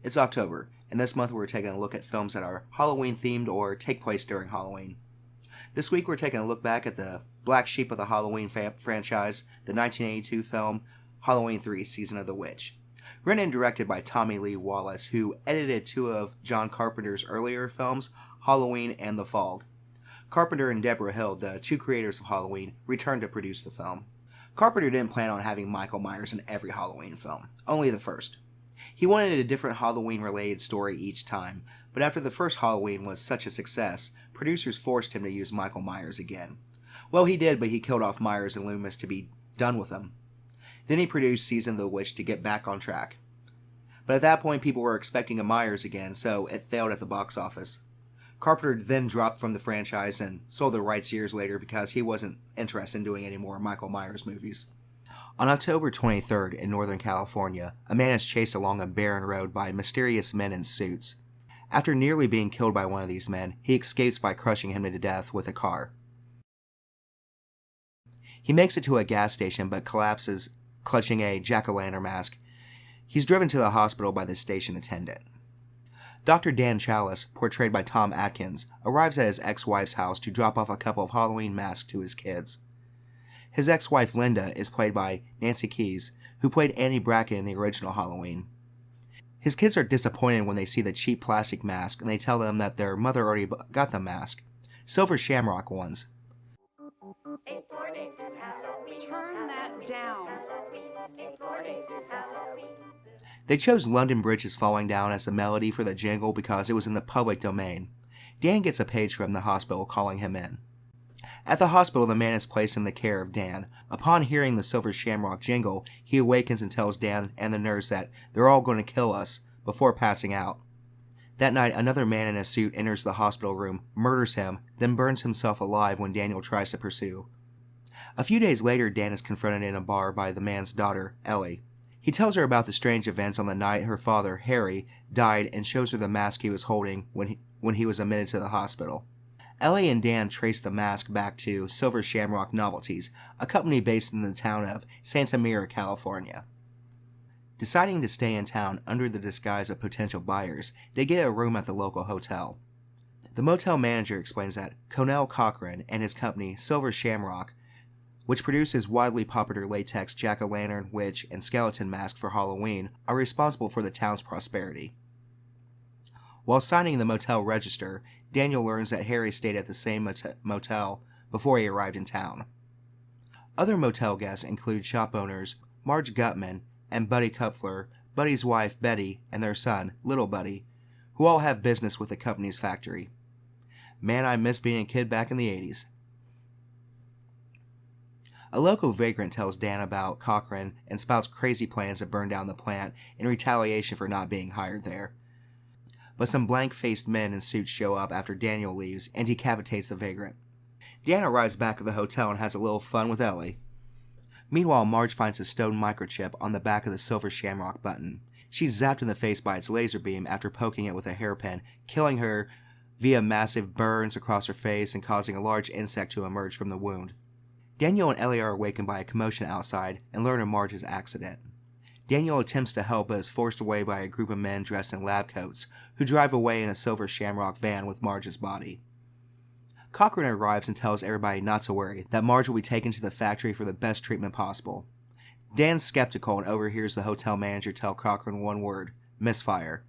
It's October, and this month we're taking a look at films that are Halloween themed or take place during Halloween. This week we're taking a look back at the black sheep of the Halloween franchise, the 1982 film Halloween 3: Season of the Witch. Written and directed by Tommy Lee Wallace, who edited two of John Carpenter's earlier films, Halloween and The Fog. Carpenter and Deborah Hill, the two creators of Halloween, returned to produce the film. Carpenter didn't plan on having Michael Myers in every Halloween film, only the first. He wanted a different Halloween-related story each time, but after the first Halloween was such a success, producers forced him to use Michael Myers again. Well, he did, but he killed off Myers and Loomis to be done with them. Then he produced Season of the Witch to get back on track. But at that point, people were expecting a Myers again, so it failed at the box office. Carpenter then dropped from the franchise and sold the rights years later because he wasn't interested in doing any more Michael Myers movies. On October 23rd in Northern California, a man is chased along a barren road by mysterious men in suits. After nearly being killed by one of these men, he escapes by crushing him to death with a car. He makes it to a gas station but collapses, clutching a jack-o'-lantern mask. He's driven to the hospital by the station attendant. Dr. Dan Chalice, portrayed by Tom Atkins, arrives at his ex-wife's house to drop off a couple of Halloween masks to his kids. His ex-wife Linda is played by Nancy Kyes, who played Annie Brackett in the original Halloween. His kids are disappointed when they see the cheap plastic mask, and they tell them that their mother already got the mask, silver shamrock ones. Turn that down. They chose London Bridge is Falling Down as the melody for the jingle because it was in the public domain. Dan gets a page from the hospital calling him in. At the hospital, the man is placed in the care of Dan. Upon hearing the Silver Shamrock jingle, he awakens and tells Dan and the nurse that they're all going to kill us, before passing out. That night, another man in a suit enters the hospital room, murders him, then burns himself alive when Daniel tries to pursue. A few days later, Dan is confronted in a bar by the man's daughter, Ellie. He tells her about the strange events on the night her father, Harry, died and shows her the mask he was holding when he was admitted to the hospital. Ellie and Dan trace the mask back to Silver Shamrock Novelties, a company based in the town of Santa Mira, California. Deciding to stay in town under the disguise of potential buyers, they get a room at the local hotel. The motel manager explains that Connell Cochran and his company, Silver Shamrock, which produces widely popular latex jack-o'-lantern, witch, and skeleton masks for Halloween, are responsible for the town's prosperity. While signing the motel register, Daniel learns that Harry stayed at the same motel before he arrived in town. Other motel guests include shop owners Marge Gutman and Buddy Kupfler, Buddy's wife Betty, and their son, Little Buddy, who all have business with the company's factory. Man, I miss being a kid back in the 80s. A local vagrant tells Dan about Cochran and spouts crazy plans to burn down the plant in retaliation for not being hired there. But some blank-faced men in suits show up after Daniel leaves and decapitates the vagrant. Dan arrives back at the hotel and has a little fun with Ellie. Meanwhile, Marge finds a stone microchip on the back of the Silver Shamrock button. She's zapped in the face by its laser beam after poking it with a hairpin, killing her via massive burns across her face and causing a large insect to emerge from the wound. Daniel and Ellie are awakened by a commotion outside and learn of Marge's accident. Daniel attempts to help but is forced away by a group of men dressed in lab coats who drive away in a Silver Shamrock van with Marge's body. Cochran arrives and tells everybody not to worry, that Marge will be taken to the factory for the best treatment possible. Dan's skeptical and overhears the hotel manager tell Cochran one word: misfire.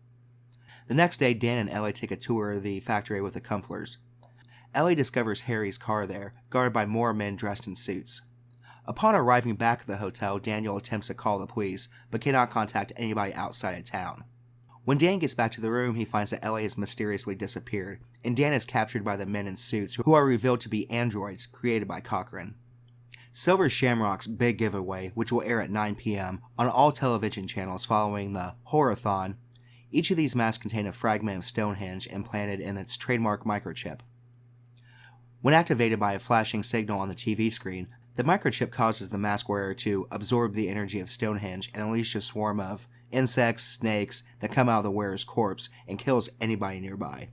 The next day, Dan and Ellie take a tour of the factory with the Kupflers. Ellie discovers Harry's car there, guarded by more men dressed in suits. Upon arriving back at the hotel, Daniel attempts to call the police, but cannot contact anybody outside of town. When Dan gets back to the room, he finds that Ellie has mysteriously disappeared, and Dan is captured by the men in suits, who are revealed to be androids created by Cochran. Silver Shamrock's big giveaway, which will air at 9 p.m. on all television channels following the Horror-thon. Each of these masks contain a fragment of Stonehenge implanted in its trademark microchip. When activated by a flashing signal on the TV screen, the microchip causes the mask wearer to absorb the energy of Stonehenge and unleash a swarm of insects, snakes that come out of the wearer's corpse and kills anybody nearby.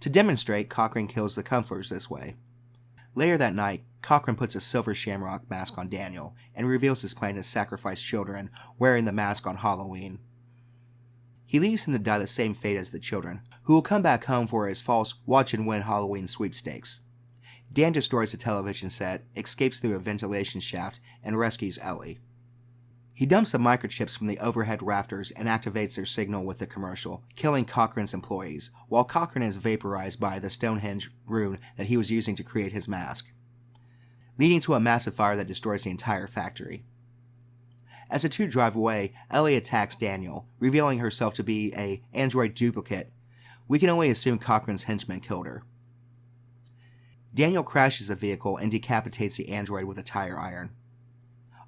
To demonstrate, Cochran kills the Kupflers this way. Later that night, Cochran puts a Silver Shamrock mask on Daniel and reveals his plan to sacrifice children wearing the mask on Halloween. he leaves him to die the same fate as the children, who will come back home for his false watch and win Halloween sweepstakes. Dan destroys the television set, escapes through a ventilation shaft, and rescues Ellie. He dumps the microchips from the overhead rafters and activates their signal with the commercial, killing Cochran's employees, while Cochran is vaporized by the Stonehenge rune that he was using to create his mask, leading to a massive fire that destroys the entire factory. As the two drive away, Ellie attacks Daniel, revealing herself to be an android duplicate. We can only assume Cochran's henchmen killed her. Daniel crashes the vehicle and decapitates the android with a tire iron.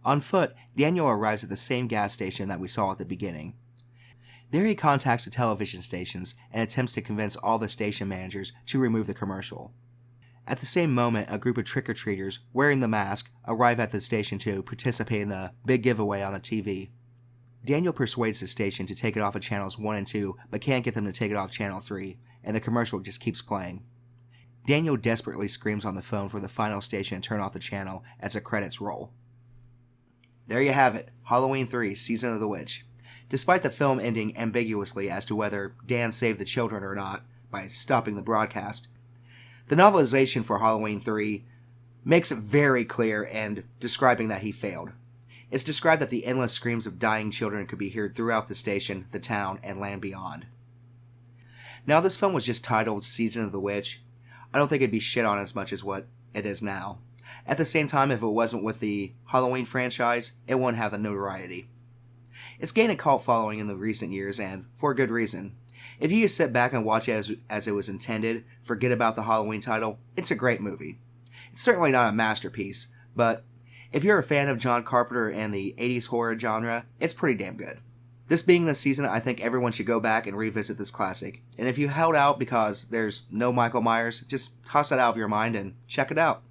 On foot, Daniel arrives at the same gas station that we saw at the beginning. There he contacts the television stations and attempts to convince all the station managers to remove the commercial. At the same moment, a group of trick-or-treaters, wearing the mask, arrive at the station to participate in the big giveaway on the TV. Daniel persuades the station to take it off of channels 1 and 2, but can't get them to take it off channel 3, and the commercial just keeps playing. Daniel desperately screams on the phone for the final station to turn off the channel as the credits roll. There you have it, Halloween 3, Season of the Witch. Despite the film ending ambiguously as to whether Dan saved the children or not by stopping the broadcast, the novelization for Halloween 3 makes it very clear and describing that he failed. It's described that the endless screams of dying children could be heard throughout the station, the town, and land beyond. Now, this film was just titled Season of the Witch. I don't think it'd be shit on as much as what it is now. At the same time, if it wasn't with the Halloween franchise, it wouldn't have the notoriety. It's gained a cult following in the recent years, and for a good reason. If you just sit back and watch it as it was intended, forget about the Halloween title, it's a great movie. It's certainly not a masterpiece, but if you're a fan of John Carpenter and the 80s horror genre, it's pretty damn good. This being the season, I think everyone should go back and revisit this classic. And if you held out because there's no Michael Myers, just toss it out of your mind and check it out.